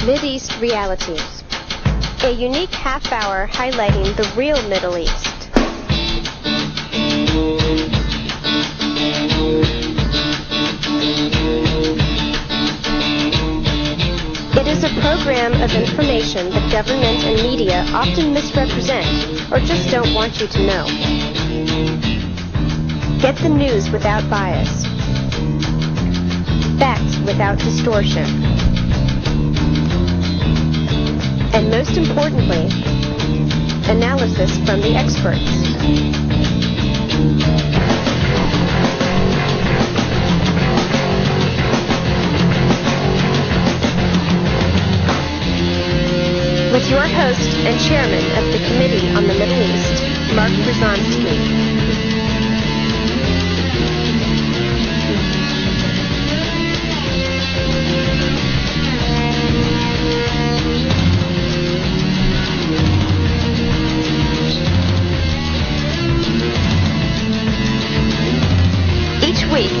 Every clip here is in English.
Mideast Realities, a unique half-hour highlighting the real Middle East. It is a program of information that government and media often misrepresent or just don't want you to know. Get the news without bias. Facts without distortion. And most importantly, analysis from the experts. With your host and chairman of the Committee on the Middle East, Mertv Sd.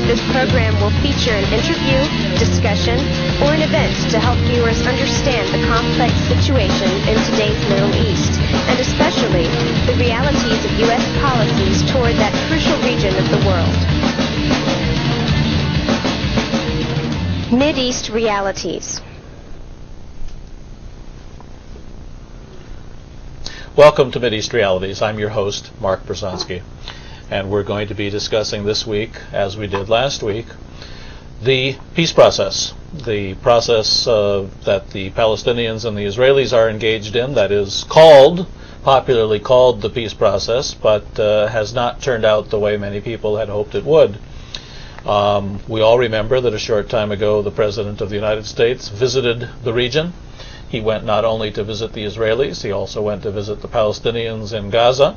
This program will feature an interview, discussion, or an event to help viewers understand the complex situation in today's Middle East, and especially the realities of U.S. policies toward that crucial region of the world. Mideast Realities. Welcome to Mideast Realities. I'm your host, Mertv Sd. And we're going to be discussing this week, as we did last week, the peace process. The process that the Palestinians and the Israelis are engaged in, that is popularly called the peace process, but has not turned out the way many people had hoped it would. We all remember that a short time ago the President of the United States visited the region. He went not only to visit the Israelis, he also went to visit the Palestinians in Gaza.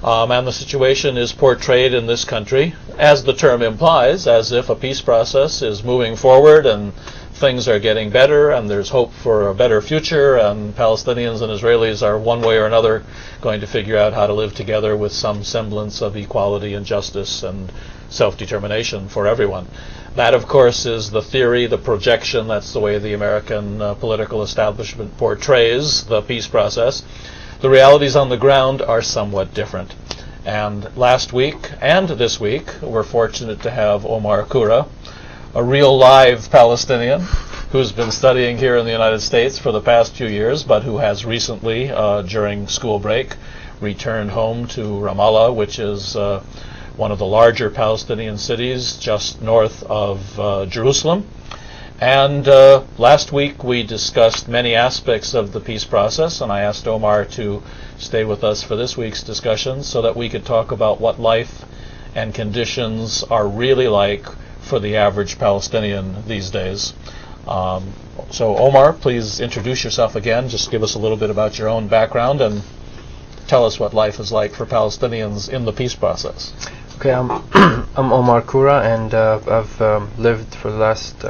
And the situation is portrayed in this country, as the term implies, as if a peace process is moving forward and things are getting better and there's hope for a better future, and Palestinians and Israelis are one way or another going to figure out how to live together with some semblance of equality and justice and self-determination for everyone. That, of course, is the theory, the projection. That's the way the American political establishment portrays the peace process. The realities on the ground are somewhat different. And last week and this week, we're fortunate to have Omar Kura, a real live Palestinian who's been studying here in the United States for the past few years, but who has recently, during school break, returned home to Ramallah, which is one of the larger Palestinian cities just north of Jerusalem. And last week we discussed many aspects of the peace process, and I asked Omar to stay with us for this week's discussion so that we could talk about what life and conditions are really like for the average Palestinian these days. So Omar, please introduce yourself again. Just give us a little bit about your own background and tell us what life is like for Palestinians in the peace process. Okay, I'm Omar Kura, and I've lived for the last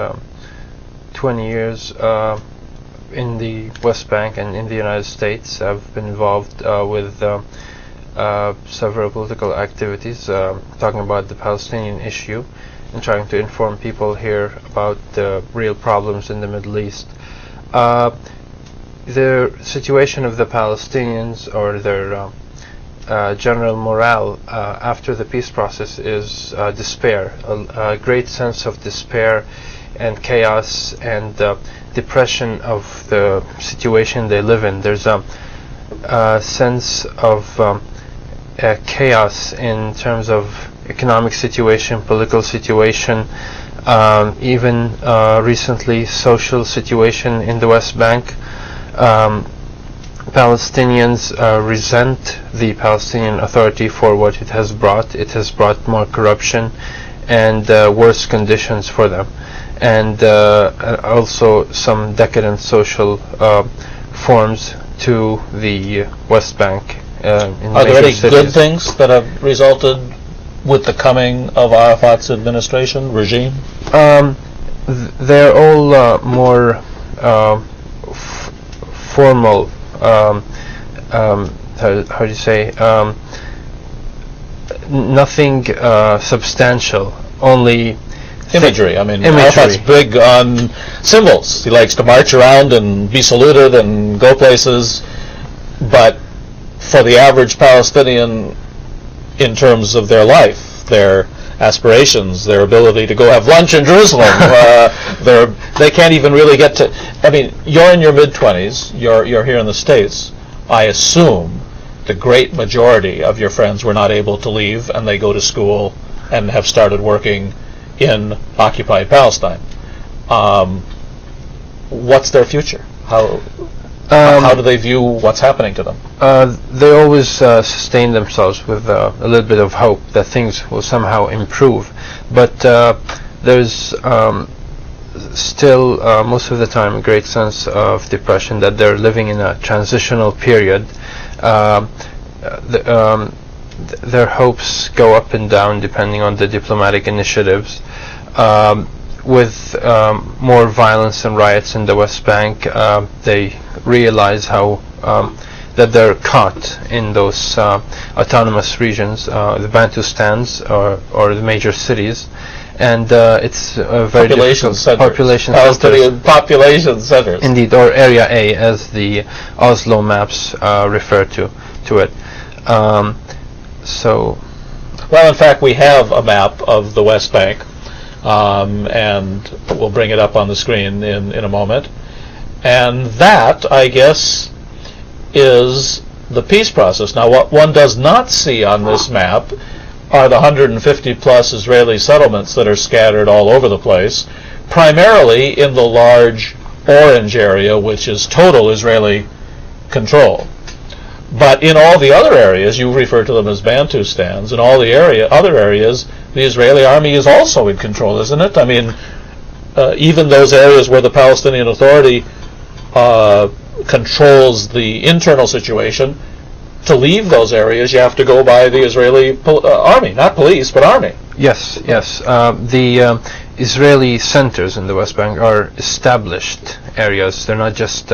20 years in the West Bank and in the United States. I've been involved with several political activities talking about the Palestinian issue and trying to inform people here about the real problems in the Middle East. The situation of the Palestinians, or their general morale after the peace process, is despair, a great sense of despair and chaos and depression of the situation they live in. There's a sense of chaos in terms of economic situation, political situation, even recently social situation in the West Bank. Palestinians resent the Palestinian Authority for what it has brought. It has brought more corruption and worse conditions for them, and also some decadent social forms to the West Bank. Are there any good things that have resulted with the coming of Arafat's regime? They're all more formal. How do you say? Nothing substantial. Only imagery. I mean, Imagery. Arafat's big on symbols. He likes to march around and be saluted and go places. But for the average Palestinian, in terms of their life, their aspirations, their ability to go have lunch in Jerusalem, they can't even really get to. I mean, you're in your mid-20s. You're here in the States. I assume the great majority of your friends were not able to leave, and they go to school and have started working in occupied Palestine. What's their future? How do they view what's happening to them? They always sustain themselves with a little bit of hope that things will somehow improve. But there's still, most of the time, a great sense of depression that they're living in a transitional period. Their hopes go up and down depending on the diplomatic initiatives. With more violence and riots in the West Bank, they realize how that they're caught in those autonomous regions, the Bantustans or the major cities, and it's a very population centers. Palestinian population centers. Indeed, or Area A, as the Oslo maps refer to it. Well, in fact, we have a map of the West Bank. And we'll bring it up on the screen in a moment. And that, I guess, is the peace process. Now, what one does not see on this map are the 150 plus Israeli settlements that are scattered all over the place, primarily in the large orange area, which is total Israeli control. But in all the other areas, you refer to them as Bantustans, in all the other areas, the Israeli army is also in control, isn't it? I mean, even those areas where the Palestinian Authority controls the internal situation, to leave those areas, you have to go by the Israeli army, not police, but army. Yes. The Israeli centers in the West Bank are established areas. They're not just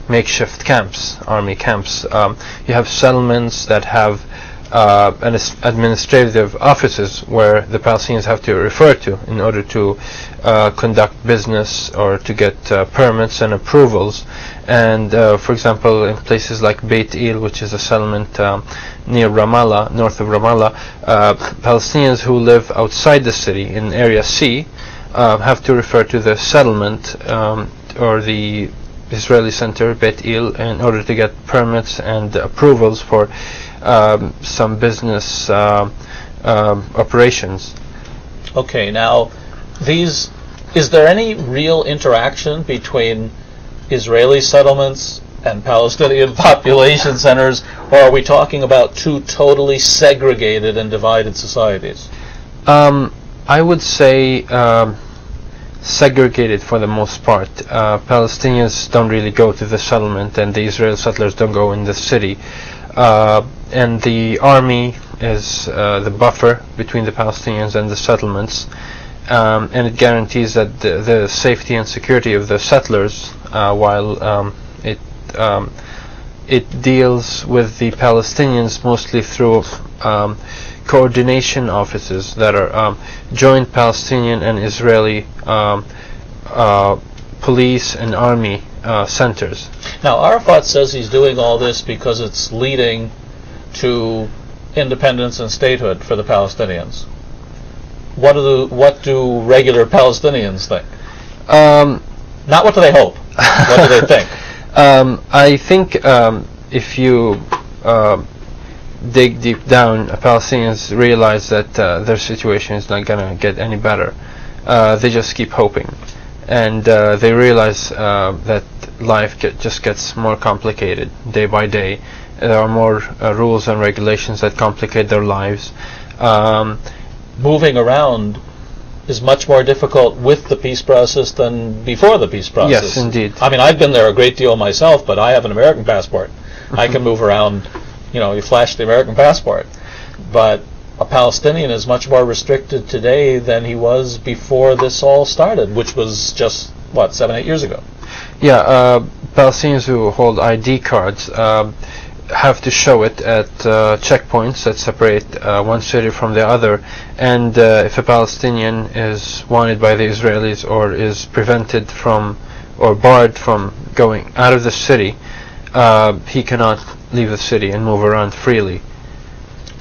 makeshift camps, army camps. You have settlements that have administrative offices where the Palestinians have to refer to in order to conduct business or to get permits and approvals. And for example, in places like Beit Il, which is a settlement near Ramallah, north of Ramallah, Palestinians who live outside the city in Area C have to refer to the settlement or the Israeli center, Beit Il, in order to get permits and approvals for some business operations. Okay, now is there any real interaction between Israeli settlements and Palestinian population centers, or are we talking about two totally segregated and divided societies? I would say segregated for the most part. Palestinians don't really go to the settlement, and the Israeli settlers don't go in the city. And the army is the buffer between the Palestinians and the settlements, and it guarantees that the safety and security of the settlers, while it deals with the Palestinians mostly through coordination offices that are joint Palestinian and Israeli police and army centers. Now, Arafat says he's doing all this because it's leading to independence and statehood for the Palestinians. What do regular Palestinians think? Not what do they hope. What do they think? I think if you dig deep down, Palestinians realize that their situation is not going to get any better. They just keep hoping. And they realize that life just gets more complicated day by day. There are more rules and regulations that complicate their lives. Moving around is much more difficult with the peace process than before the peace process. Yes, indeed. I mean, I've been there a great deal myself, but I have an American passport. I can move around, you flash the American passport. But a Palestinian is much more restricted today than he was before this all started, which was just, 7-8 years ago? Yeah, Palestinians who hold ID cards, have to show it at checkpoints that separate one city from the other, and if a Palestinian is wanted by the Israelis or is prevented from or barred from going out of the city, he cannot leave the city and move around freely.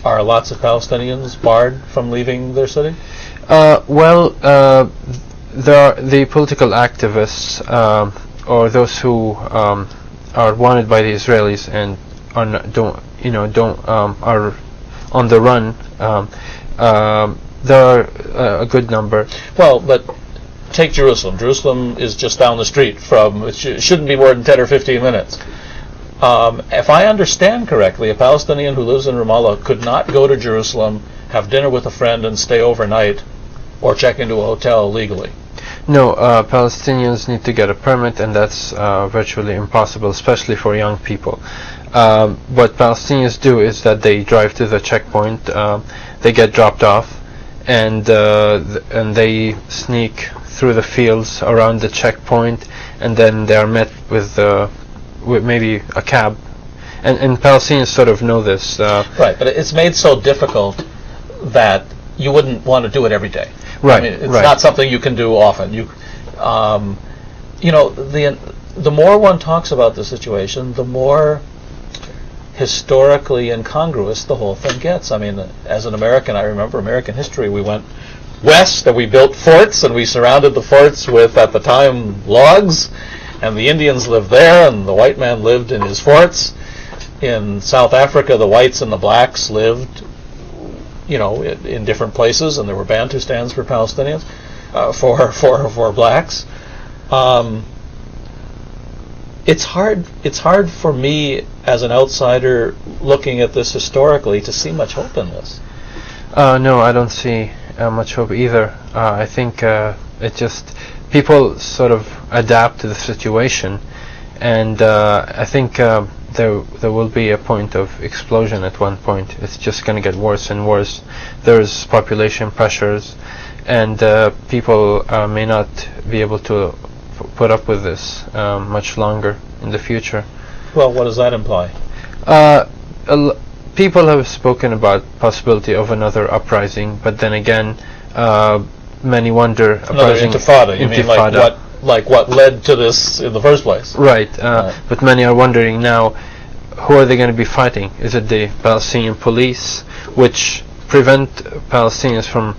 Are lots of Palestinians barred from leaving their city? There are the political activists or those who are wanted by the Israelis and are on the run. There are a good number. Well, but take Jerusalem. Jerusalem is just down the street from. It shouldn't be more than 10 or 15 minutes. If I understand correctly, a Palestinian who lives in Ramallah could not go to Jerusalem, have dinner with a friend, and stay overnight, or check into a hotel legally. No, Palestinians need to get a permit, and that's virtually impossible, especially for young people. What Palestinians do is that they drive to the checkpoint, they get dropped off, and they sneak through the fields around the checkpoint, and then they are met with maybe a cab. And Palestinians sort of know this. Right, but it's made so difficult that you wouldn't want to do it every day. Right, I mean, it's right. not something you can do often. The more one talks about the situation, the more historically incongruous the whole thing gets. I mean, as an American, I remember American history. We went west and we built forts, and we surrounded the forts with, at the time, logs, and the Indians lived there, and the white man lived in his forts. In South Africa, the whites and the blacks lived, in different places, and there were Bantustans for Palestinians, for blacks. It's hard for me as an outsider looking at this historically to see much hope in this. No, I don't see much hope either. I think it just people sort of adapt to the situation, and I think there will be a point of explosion at one point. It's just going to get worse and worse. There's population pressures, and people may not be able to put up with this much longer in the future. Well, what does that imply? People have spoken about possibility of another uprising, but then again, many wonder Another intifada. You mean like what led to this in the first place? Right. But many are wondering now, who are they going to be fighting? Is it the Palestinian police, which prevent Palestinians from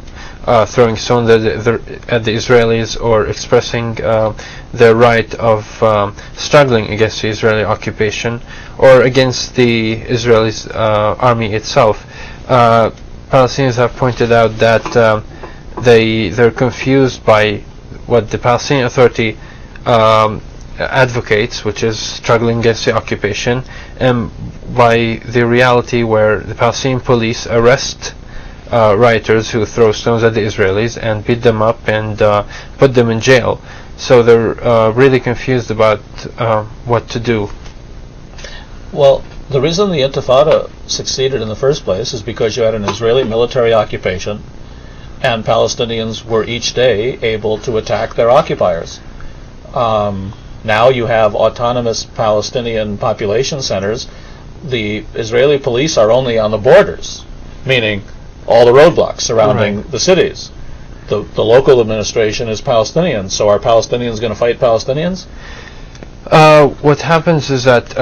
throwing stones at the Israelis or expressing their right of struggling against the Israeli occupation, or against the Israeli army itself? Palestinians have pointed out that they're confused by what the Palestinian Authority advocates, which is struggling against the occupation, and by the reality where the Palestinian police arrest rioters who throw stones at the Israelis and beat them up and put them in jail. So they're really confused about what to do. Well, the reason the Intifada succeeded in the first place is because you had an Israeli military occupation, and Palestinians were each day able to attack their occupiers. Now you have autonomous Palestinian population centers. The Israeli police are only on the borders, meaning all the roadblocks surrounding the cities. The local administration is Palestinian, so are Palestinians going to fight Palestinians? What happens is that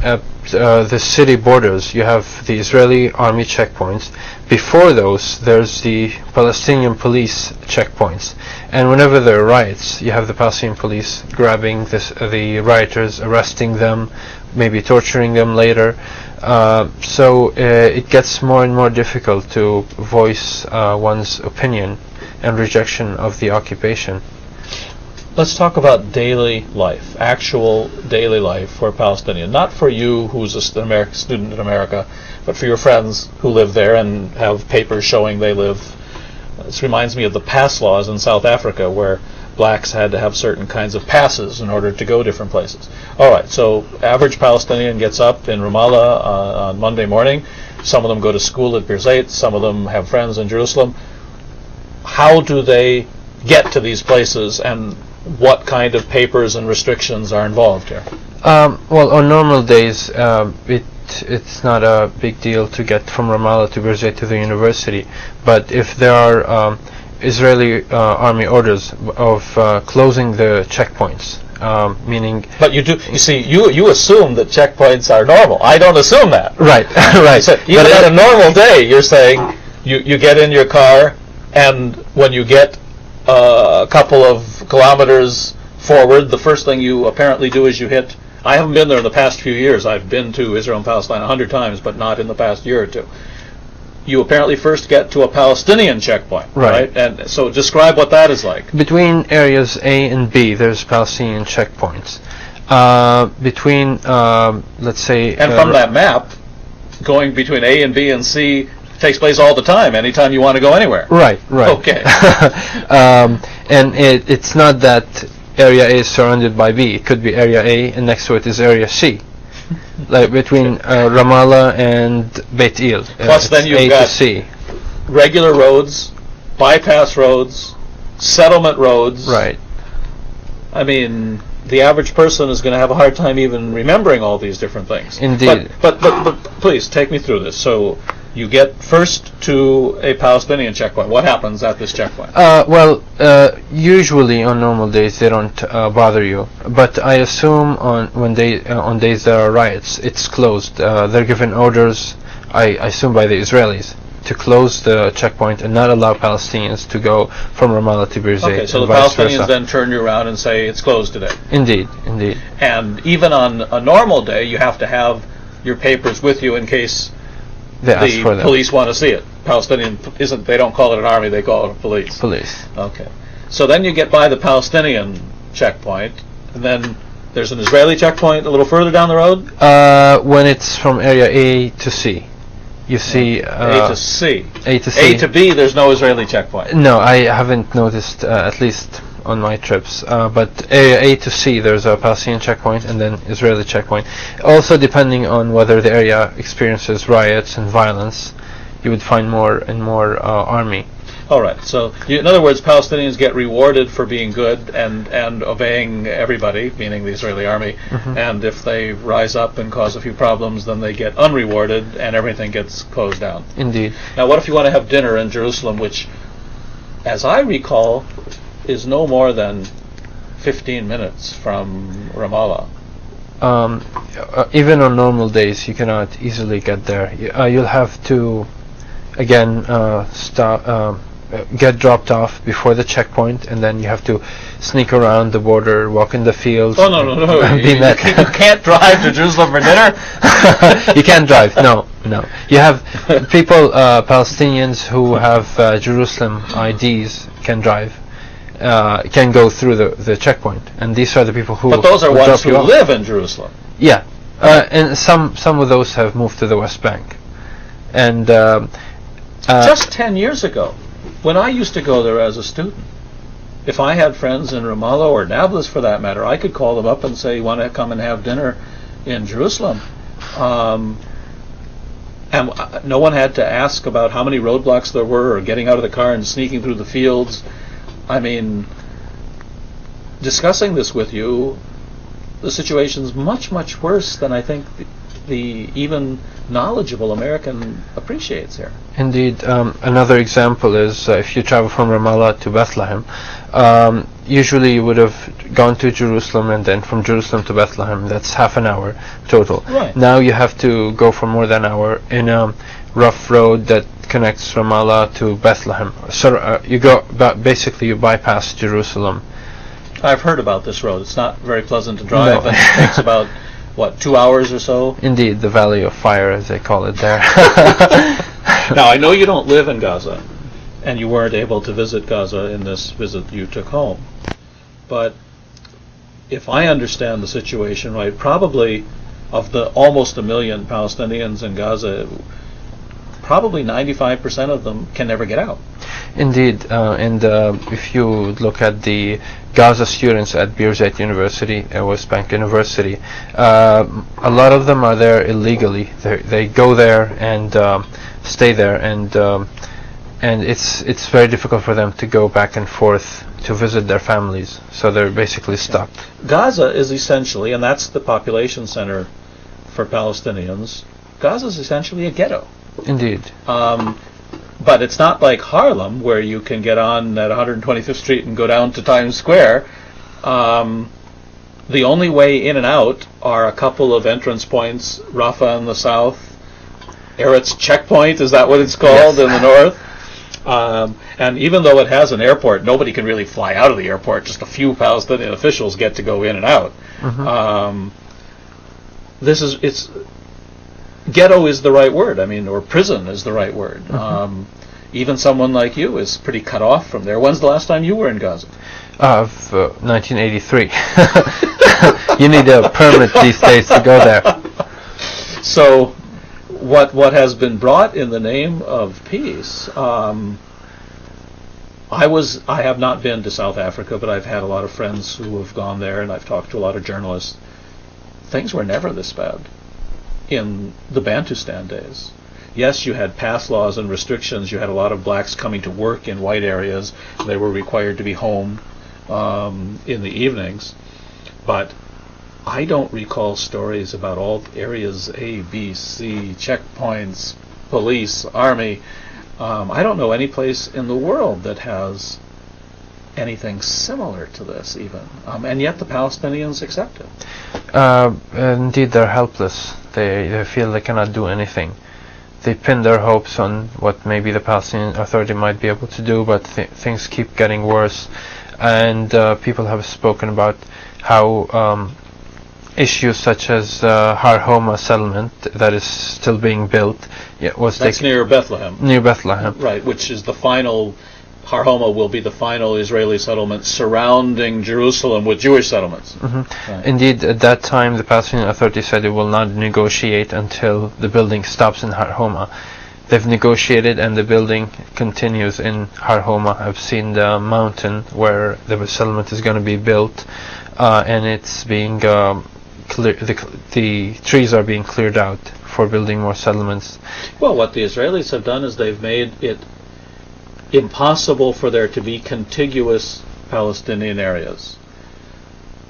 at the city borders you have the Israeli army checkpoints. Before those, there's the Palestinian police checkpoints, and whenever there are riots, you have the Palestinian police grabbing the rioters, arresting them, maybe torturing them later. So it gets more and more difficult to voice one's opinion and rejection of the occupation. Let's talk about daily life, actual daily life for a Palestinian. Not for you, who's a student in America, but for your friends who live there and have papers showing they live. This reminds me of the pass laws in South Africa, where blacks had to have certain kinds of passes in order to go different places. All right, so average Palestinian gets up in Ramallah on Monday morning. Some of them go to school at Birzeit. Some of them have friends in Jerusalem. How do they get to these places, and what kind of papers and restrictions are involved here? Well, on normal days, it it's not a big deal to get from Ramallah to Birzeit to the university. But if there are Israeli army orders of closing the checkpoints, meaning. But you see, you assume that checkpoints are normal. I don't assume that. Right, right. So even on a normal day, you're saying you get in your car, and when you get a couple of kilometers forward, the first thing you apparently do is you hit. I haven't been there in the past few years. I've been to Israel and Palestine 100 times, but not in the past year or two. You apparently first get to a Palestinian checkpoint, right? And so describe what that is like. Between areas A and B, there's Palestinian checkpoints. Between, let's say... And from that map, going between A and B and C takes place all the time, anytime you want to go anywhere. Right, right. Okay. And it's not that area A is surrounded by B. It could be area A, and next to it is area C. Like between Ramallah and Beit El. Plus then you've A got to C. regular roads, bypass roads, settlement roads. Right. I mean, the average person is going to have a hard time even remembering all these different things. Indeed. But please, take me through this. So you get first to a Palestinian checkpoint. What happens at this checkpoint? Usually on normal days they don't bother you, but I assume on days there are riots, it's closed. They're given orders, I assume by the Israelis, to close the checkpoint and not allow Palestinians to go from Ramallah to Birzeit. Okay, so the Palestinians then turn you around and say it's closed today. Indeed, indeed. And even on a normal day, you have to have your papers with you in case they ask for them. Police want to see it. Palestinian they don't call it an army, they call it a police. Police. Okay. So then you get by the Palestinian checkpoint, and then there's an Israeli checkpoint a little further down the road? When it's from area A to C. You see... A to C. A to C. A to B, there's no Israeli checkpoint. No, I haven't noticed, at least on my trips. But area A to C, there's a Palestinian checkpoint and then Israeli checkpoint. Also, depending on whether the area experiences riots and violence, you would find more and more army. All right. So, in other words, Palestinians get rewarded for being good and obeying everybody, meaning the Israeli army. Mm-hmm. And if they rise up and cause a few problems, then they get unrewarded and everything gets closed down. Indeed. Now, what if you want to have dinner in Jerusalem, which, as I recall, is no more than 15 minutes from Ramallah? Even on normal days, you cannot easily get there. You'll have to, again, get dropped off before the checkpoint, and then you have to sneak around the border, walk in the fields. Oh, no. You can't drive to Jerusalem for dinner? You can't drive, no. You have people, Palestinians who have Jerusalem IDs can drive, can go through the checkpoint, and these are the people who... But those are ones who live in Jerusalem. Yeah, and some of those have moved to the West Bank. And just 10 years ago, when I used to go there as a student, if I had friends in Ramallah or Nablus for that matter, I could call them up and say, you want to come and have dinner in Jerusalem? And no one had to ask about how many roadblocks there were or getting out of the car and sneaking through the fields. I mean, discussing this with you, the situation's much, much worse than I think the even knowledgeable American appreciates here. Indeed. Another example is if you travel from Ramallah to Bethlehem, usually you would have gone to Jerusalem and then from Jerusalem to Bethlehem. That's half an hour total. Right. Now you have to go for more than an hour in a rough road that connects Ramallah to Bethlehem. So you go, basically you bypass Jerusalem. I've heard about this road. It's not very pleasant to drive, No. and it takes about 2 hours or so? Indeed, the Valley of Fire, as they call it there. Now, I know you don't live in Gaza, and you weren't able to visit Gaza in this visit you took home. But if I understand the situation right, probably of the almost 1 million Palestinians in Gaza, probably 95% of them can never get out. Indeed, and if you look at the Gaza students at Birzeit University, West Bank University, a lot of them are there illegally. They go there and stay there, and it's very difficult for them to go back and forth to visit their families. So they're basically stuck. Gaza is essentially, and that's the population center for Palestinians, Gaza's essentially a ghetto. Indeed. But it's not like Harlem, where you can get on at 125th Street and go down to Times Square. The only way in and out are a couple of entrance points, Rafah in the south, Eretz Checkpoint, is that what it's called, in the north? And even though it has an airport, nobody can really fly out of the airport. Just a few Palestinian officials get to go in and out. Ghetto is the right word. I mean, or prison is the right word. Even someone like you is pretty cut off from there. When's the last time you were in Gaza? 1983. You need a permit these days to go there. So, what has been brought in the name of peace? I have not been to South Africa, but I've had a lot of friends who have gone there, and I've talked to a lot of journalists. Things were never this bad in the Bantustan days. Yes, you had pass laws and restrictions. You had a lot of blacks coming to work in white areas. They were required to be home in the evenings. But I don't recall stories about all areas A, B, C, checkpoints, police, army. I don't know any place in the world that has anything similar to this even. And yet the Palestinians accept it. Indeed, they're helpless. They feel they cannot do anything. They pin their hopes on what maybe the Palestinian Authority might be able to do, but things keep getting worse. And people have spoken about how issues such as Har Homa settlement that is still being built That's near Bethlehem. Near Bethlehem. Right, which is the final... Har Homa will be the final Israeli settlement surrounding Jerusalem with Jewish settlements. Right. Indeed, at that time, the Palestinian Authority said it will not negotiate until the building stops in Har Homa. They've negotiated, and the building continues in Har Homa. I've seen the mountain where the settlement is going to be built, and it's being the trees are being cleared out for building more settlements. Well, what the Israelis have done is they've made it impossible for there to be contiguous Palestinian areas.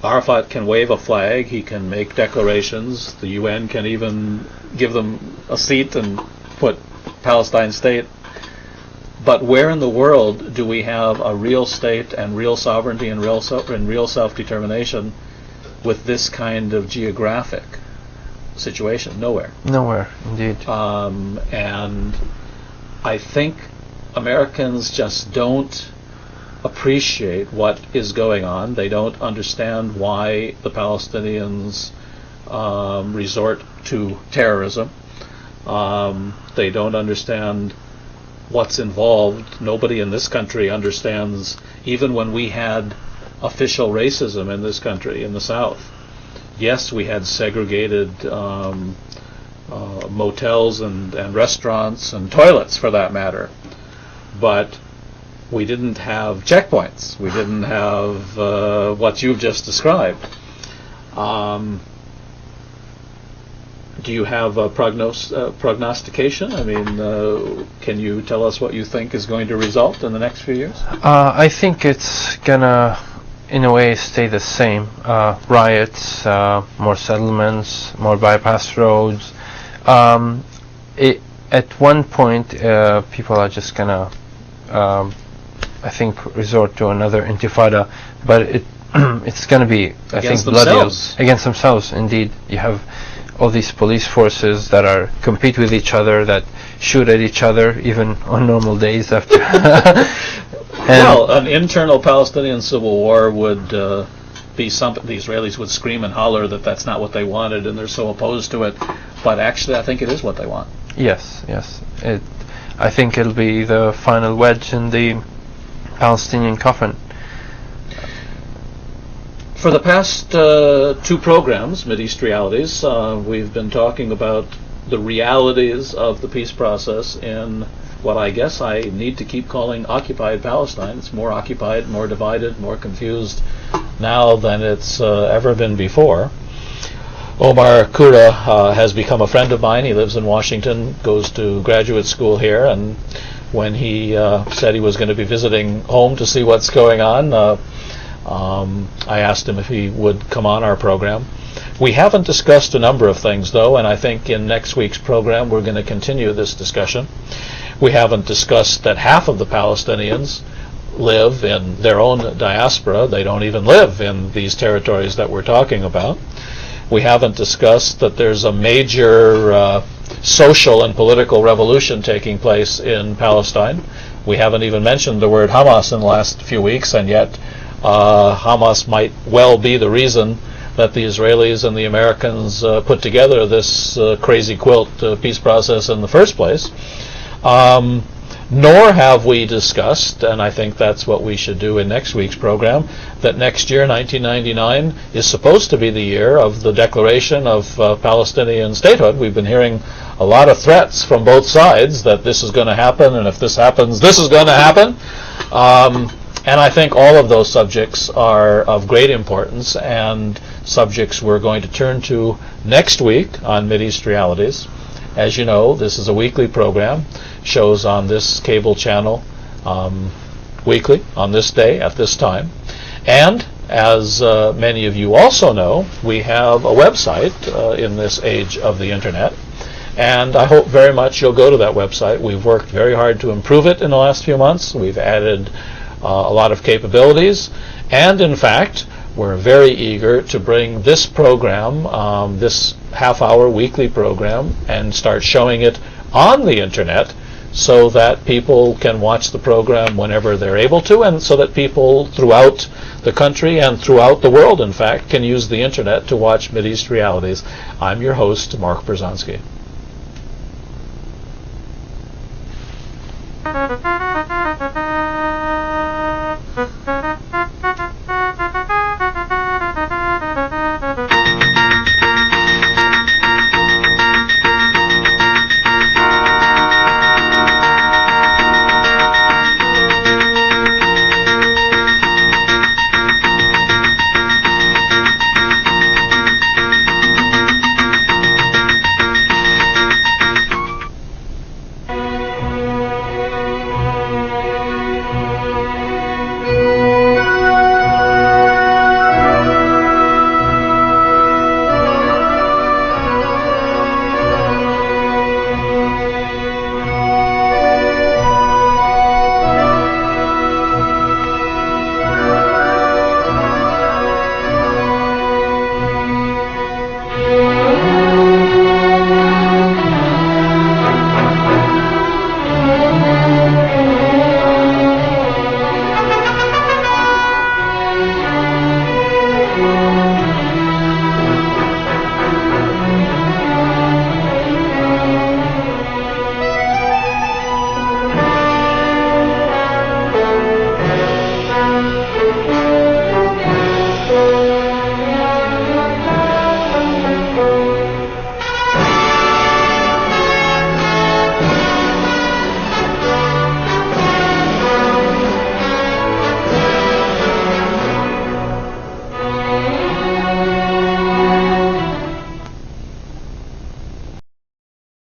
Arafat can wave a flag, he can make declarations, the UN can even give them a seat and put Palestine state. But where in the world do we have a real state and real sovereignty and real self-determination with this kind of geographic situation? Nowhere. Nowhere, indeed. And I think Americans just don't appreciate what is going on. They don't understand why the Palestinians resort to terrorism. They don't understand what's involved. Nobody in this country understands, even when we had official racism in this country, in the South. Yes, we had segregated motels and restaurants and toilets, for that matter. But we didn't have checkpoints. We didn't have what you've just described. Do you have a prognostication? I mean, can you tell us what you think is going to result in the next few years? I think it's gonna, in a way, stay the same. Riots, more settlements, more bypass roads. At one point, people are just gonna, I think, resort to another intifada, but it's gonna be, I think, bloody against themselves. Indeed, you have all these police forces that are compete with each other, that shoot at each other, even on normal days. After. Well, an internal Palestinian civil war would be something. The Israelis would scream and holler that that's not what they wanted, and they're so opposed to it. But actually, I think it is what they want. Yes. I think it'll be the final wedge in the Palestinian coffin. For the past two programs, Mideast Realities, we've been talking about the realities of the peace process in what I guess I need to keep calling occupied Palestine. It's more occupied, more divided, more confused now than it's ever been before. Omar Kura has become a friend of mine. He lives in Washington, goes to graduate school here, and when he said he was going to be visiting home to see what's going on, I asked him if he would come on our program. We haven't discussed a number of things, though, and I think in next week's program we're going to continue this discussion. We haven't discussed that half of the Palestinians live in their own diaspora. They don't even live in these territories that we're talking about. We haven't discussed that there's a major social and political revolution taking place in Palestine. We haven't even mentioned the word Hamas in the last few weeks, and yet Hamas might well be the reason that the Israelis and the Americans put together this crazy quilt peace process in the first place. Nor have we discussed, and I think that's what we should do in next week's program, that next year, 1999, is supposed to be the year of the declaration of Palestinian statehood. We've been hearing a lot of threats from both sides that this is going to happen, and if this happens, this is going to happen. And I think all of those subjects are of great importance, and subjects we're going to turn to next week on Mideast Realities. As you know, this is a weekly program, shows on this cable channel weekly, on this day, at this time. And, as many of you also know, we have a website in this age of the Internet. And I hope very much you'll go to that website. We've worked very hard to improve it in the last few months. We've added a lot of capabilities. And, in fact, we're very eager to bring this program, this half-hour weekly program, and start showing it on the Internet so that people can watch the program whenever they're able to, and so that people throughout the country and throughout the world, in fact, can use the Internet to watch Mideast Realities. I'm your host, Mark Brzezinski.